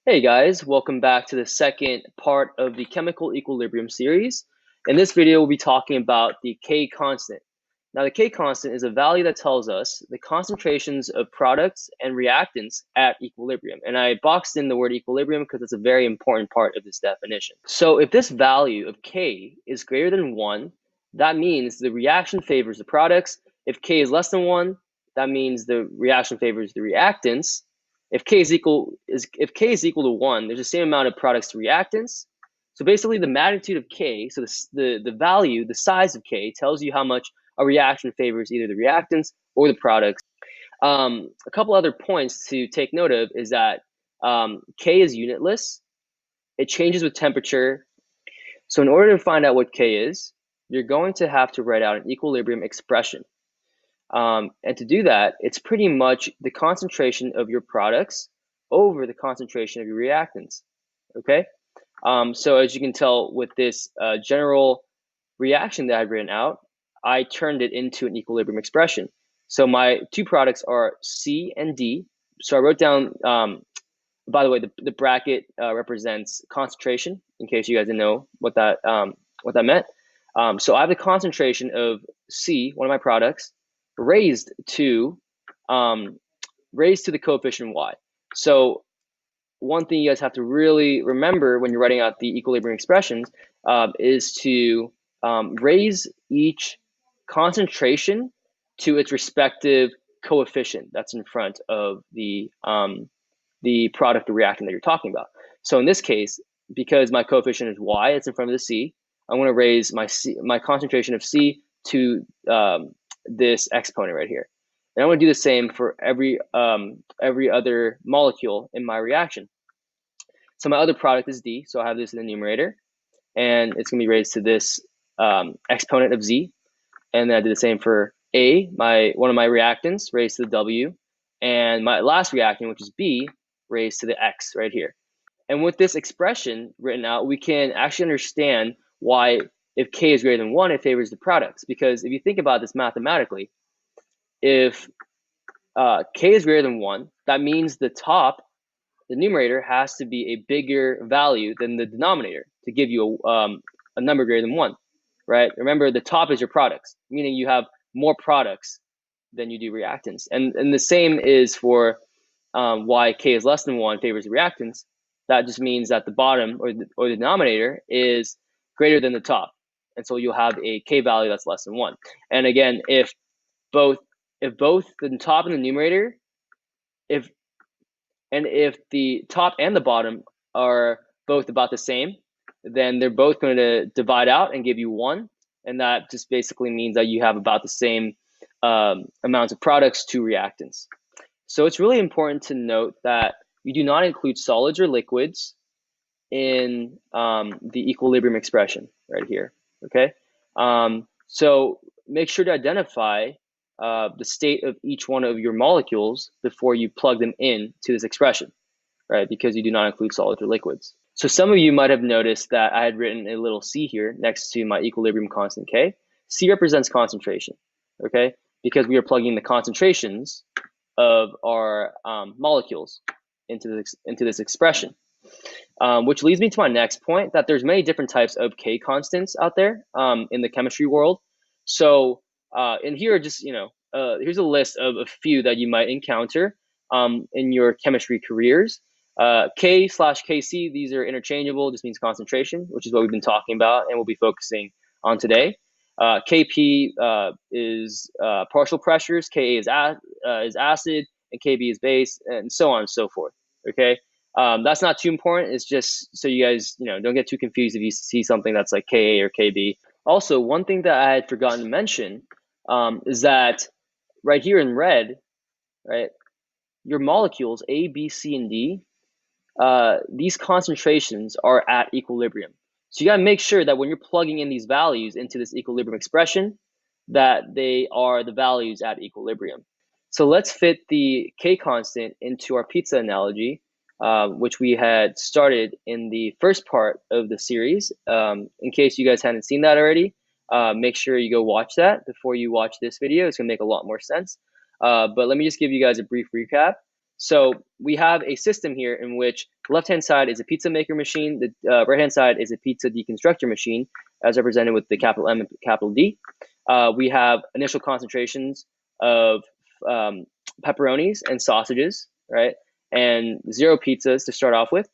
Hey guys, welcome back to the second part of the chemical equilibrium series. In this video, we'll be talking about the K constant. Now, the K constant is a value that tells us the concentrations of products and reactants at equilibrium. And I boxed in the word equilibrium because it's a very important part of this definition. So if this value of K is greater than 1, that means the reaction favors the products. If K is less than 1, that means the reaction favors the reactants. If K is equal to 1, there's the same amount of products to reactants. So basically the magnitude of K, so the value, the size of K tells you how much a reaction favors either the reactants or the products. A couple other points to take note of is that K is unitless. It changes with temperature. So in order to find out what K is, you're going to have to write out an equilibrium expression. And to do that, it's pretty much the concentration of your products over the concentration of your reactants, okay? So as you can tell with this general reaction that I've written out, I turned it into an equilibrium expression. So my two products are C and D. So I wrote down, by the way, the bracket represents concentration, in case you guys didn't know what that meant. So I have the concentration of C, one of my products, raised to the coefficient y. So one thing you guys have to really remember when you're writing out the equilibrium expressions is to raise each concentration to its respective coefficient that's in front of the product or reactant that you're talking about. So in this case, because my coefficient is y, it's in front of the C, I'm going to raise my concentration of C to this exponent right here. And I'm going to do the same for every other molecule in my reaction. So my other product is D, so I have this in the numerator, and it's going to be raised to this exponent of Z. And then I do the same for A, one of my reactants, raised to the W, and my last reactant, which is B, raised to the X right here. And with this expression written out, we can actually understand why if K is greater than 1, it favors the products. Because if you think about this mathematically, if K is greater than 1, that means the numerator has to be a bigger value than the denominator to give you a number greater than 1, right? Remember, the top is your products, meaning you have more products than you do reactants. And the same is for why K is less than 1 favors the reactants. That just means that the bottom or the denominator is greater than the top. And so you'll have a K value that's less than 1. And again, if both the top and the numerator, if the top and the bottom are both about the same, then they're both going to divide out and give you 1. And that just basically means that you have about the same amounts of products to reactants. So it's really important to note that you do not include solids or liquids in the equilibrium expression right here, okay? So make sure to identify the state of each one of your molecules before you plug them in to this expression, right? Because you do not include solids or liquids. So some of you might have noticed that I had written a little C here next to my equilibrium constant K. C represents concentration, okay? Because we are plugging the concentrations of our molecules into this expression. Which leads me to my next point, that there's many different types of K constants out there in the chemistry world. So in here, just here's a list of a few that you might encounter in your chemistry careers. K/Kc, these are interchangeable, just means concentration, which is what we've been talking about and we'll be focusing on today. Kp is partial pressures, Ka is acid, and Kb is base, and so on and so forth. Okay, that's not too important. It's just so you guys don't get too confused if you see something that's like Ka or Kb. Also, one thing that I had forgotten to mention is that right here in red, right, your molecules A, B, C, and D, these concentrations are at equilibrium. So you got to make sure that when you're plugging in these values into this equilibrium expression, that they are the values at equilibrium. So let's fit the K constant into our pizza analogy, which we had started in the first part of the series. In case you guys hadn't seen that already, make sure you go watch that before you watch this video. It's going to make a lot more sense. But let me just give you guys a brief recap. So we have a system here in which the left-hand side is a pizza maker machine, the right-hand side is a pizza deconstructor machine, as represented with the capital M and capital D. We have initial concentrations of pepperonis and sausages, right? And 0 pizzas to start off with.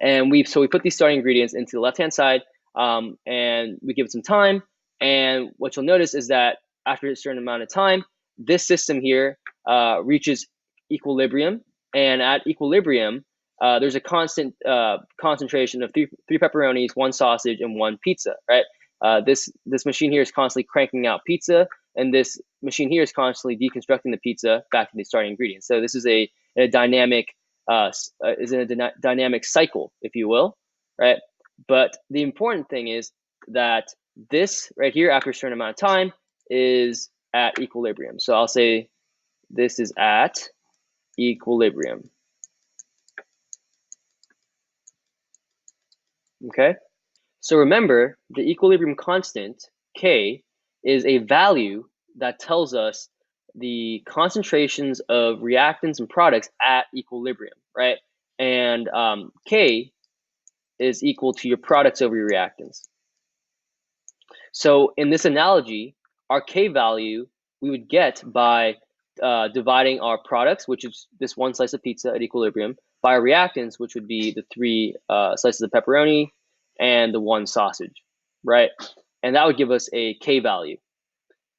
And we put these starting ingredients into the left-hand side, and we give it some time. And what you'll notice is that after a certain amount of time, this system here reaches equilibrium. And at equilibrium, there's a constant concentration of three pepperonis, 1 sausage, and 1 pizza, right? This machine here is constantly cranking out pizza, and this machine here is constantly deconstructing the pizza back to the starting ingredients. So this is a dynamic dynamic cycle, if you will, right? But the important thing is that this right here, after a certain amount of time, is at equilibrium. So I'll say this is at equilibrium. Okay, so remember the equilibrium constant, K, is a value that tells us the concentrations of reactants and products at equilibrium, right? And K is equal to your products over your reactants. So in this analogy, our K value we would get by dividing our products, which is this 1 slice of pizza at equilibrium, by our reactants, which would be the 3 slices of pepperoni and the 1 sausage, right? And that would give us a K value.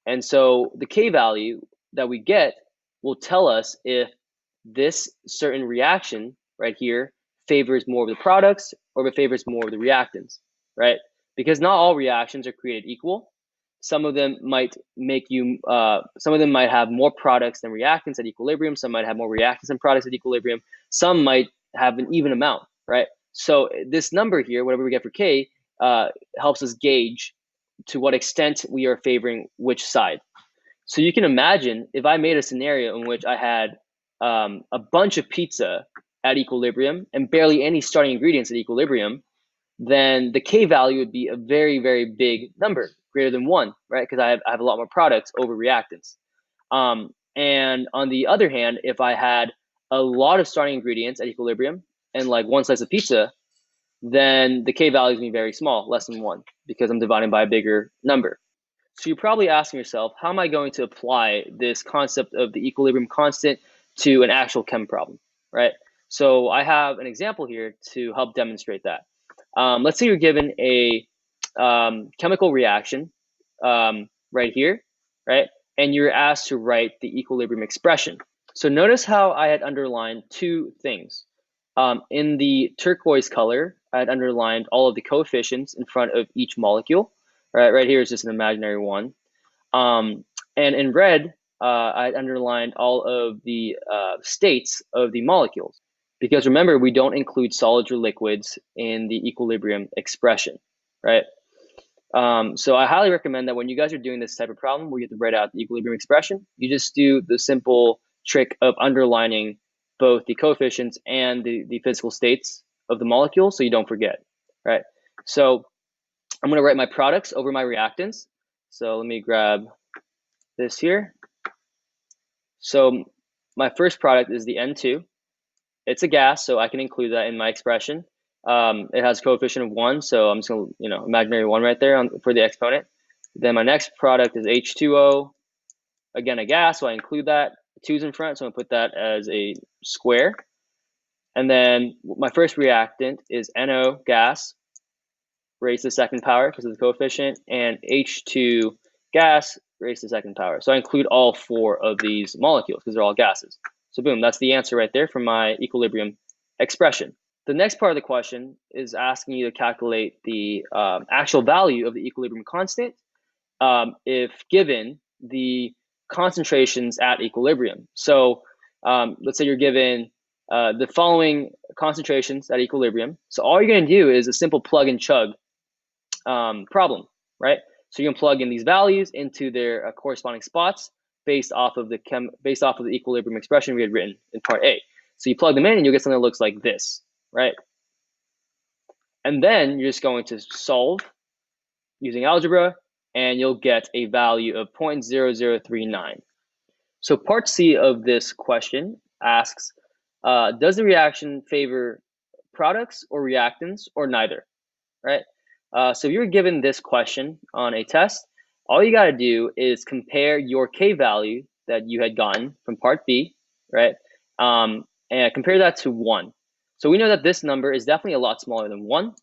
And so the K value that we get will tell us if this certain reaction right here favors more of the products or if it favors more of the reactants, right? Because not all reactions are created equal. Some of them might have more products than reactants at equilibrium. Some might have more reactants than products at equilibrium. Some might have an even amount, right? So this number here, whatever we get for K, helps us gauge to what extent we are favoring which side. So you can imagine if I made a scenario in which I had a bunch of pizza at equilibrium and barely any starting ingredients at equilibrium, then the K value would be a very, very big number, greater than 1, right? Because I have a lot more products over reactants. And on the other hand, if I had a lot of starting ingredients at equilibrium and like 1 slice of pizza, then the K value is going to be very small, less than 1, because I'm dividing by a bigger number. So you're probably asking yourself, how am I going to apply this concept of the equilibrium constant to an actual chem problem, right? So I have an example here to help demonstrate that. Let's say you're given a chemical reaction right here, right? And you're asked to write the equilibrium expression. So notice how I had underlined 2 things. In the turquoise color, I had underlined all of the coefficients in front of each molecule. Right here is just an imaginary 1. And in red, I underlined all of the states of the molecules. Because remember, we don't include solids or liquids in the equilibrium expression, right? So I highly recommend that when you guys are doing this type of problem where you have to write out the equilibrium expression, you just do the simple trick of underlining both the coefficients and the physical states of the molecule so you don't forget, right? So I'm going to write my products over my reactants. So let me grab this here. So my first product is the N2. It's a gas, so I can include that in my expression. It has a coefficient of 1, so I'm just going to, imaginary 1 right there for the exponent. Then my next product is H2O. Again, a gas, so I include that. 2's in front, so I'm going to put that as a square. And then my first reactant is NO, gas, raised to the 2nd power because of the coefficient, and H2 gas raised to the 2nd power. So I include all 4 of these molecules because they're all gases. So boom, that's the answer right there for my equilibrium expression. The next part of the question is asking you to calculate the actual value of the equilibrium constant if given the concentrations at equilibrium. So let's say you're given the following concentrations at equilibrium. So all you're going to do is a simple plug and chug problem, right? So you can plug in these values into their corresponding spots based off of the equilibrium expression we had written in part A. So you plug them in and you'll get something that looks like this, right? And then you're just going to solve using algebra and you'll get a value of 0.0039. So part C of this question asks, does the reaction favor products or reactants or neither, right? So if you're given this question on a test, all you got to do is compare your K value that you had gotten from part B, right? And compare that to 1. So we know that this number is definitely a lot smaller than 1,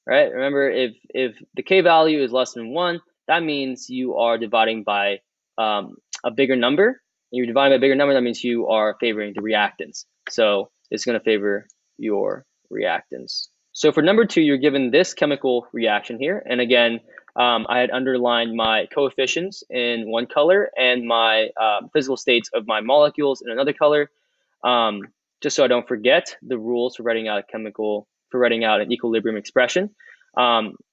right? Remember, if the K value is less than 1, that means you are dividing by a bigger number. You're dividing by a bigger number, that means you are favoring the reactants. So it's going to favor your reactants. So for number 2, you're given this chemical reaction here. And again, I had underlined my coefficients in one color and my physical states of my molecules in another color, just so I don't forget the rules for writing out an equilibrium expression.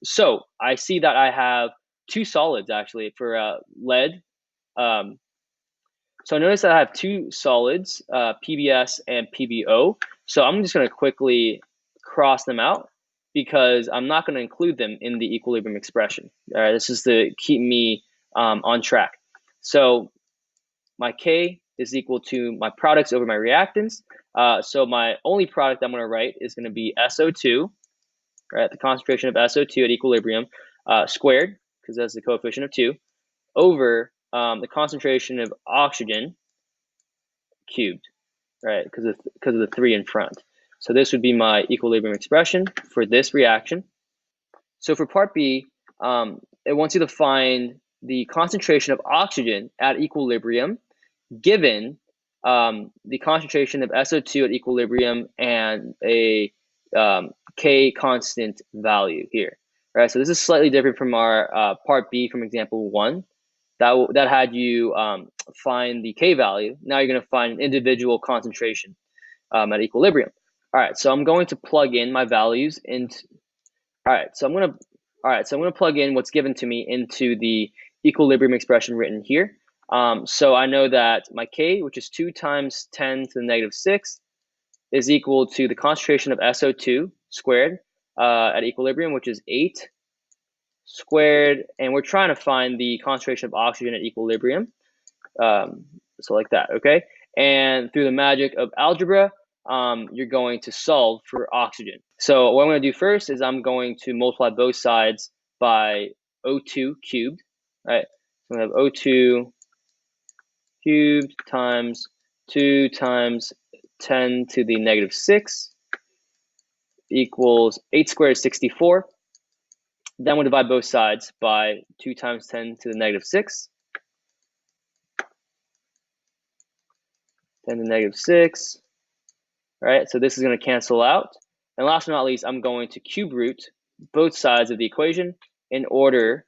So I see that I have 2 solids actually for lead. So notice that I have 2 solids, PBS and PBO. So I'm just going to quickly cross them out because I'm not going to include them in the equilibrium expression. All right, this is to keep me on track. So my K is equal to my products over my reactants. So my only product I'm going to write is going to be SO2, right? The concentration of SO2 at equilibrium squared, because that's the coefficient of 2, over the concentration of oxygen cubed, right? Because of the 3 in front. So this would be my equilibrium expression for this reaction. So for part B, it wants you to find the concentration of oxygen at equilibrium given the concentration of SO2 at equilibrium and a K constant value here, right? So this is slightly different from our part B from example 1. That had you find the K value. Now you're going to find an individual concentration at equilibrium. All right, so I'm going to plug in my values into. All right, so I'm going to plug in what's given to me into the equilibrium expression written here. So I know that my K, which is 2 times 10 to the negative 6, is equal to the concentration of SO2 squared at equilibrium, which is 8 squared, and we're trying to find the concentration of oxygen at equilibrium. So like that, okay? And through the magic of algebra, you're going to solve for oxygen. So what I'm going to do first is I'm going to multiply both sides by O2 cubed, right? So I'm going to have O2 cubed times 2 times 10 to the negative 6 equals 8 squared is 64. Then we'll divide both sides by 2 times 10 to the negative 6. 10 to the negative 6. Right, so this is going to cancel out. And last but not least, I'm going to cube root both sides of the equation in order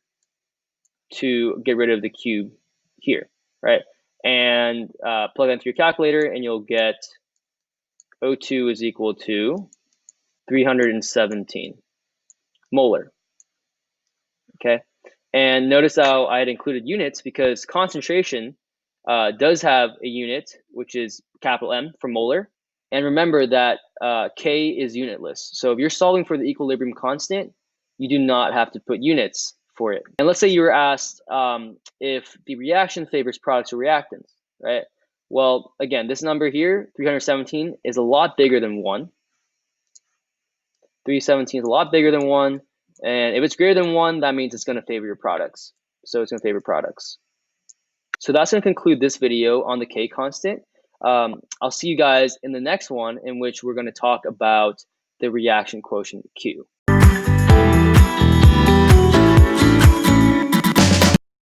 to get rid of the cube here, right? And plug that into your calculator, and you'll get O2 is equal to 317 molar. Okay, and notice how I had included units because concentration does have a unit, which is capital M for molar. And remember that K is unitless. So if you're solving for the equilibrium constant, you do not have to put units for it. And let's say you were asked if the reaction favors products or reactants, right? Well, again, this number here, 317, is a lot bigger than 1. 317 is a lot bigger than 1. And if it's greater than 1, that means it's going to favor your products. So it's going to favor products. So that's going to conclude this video on the K constant. I'll see you guys in the next one, in which we're going to talk about the reaction quotient Q.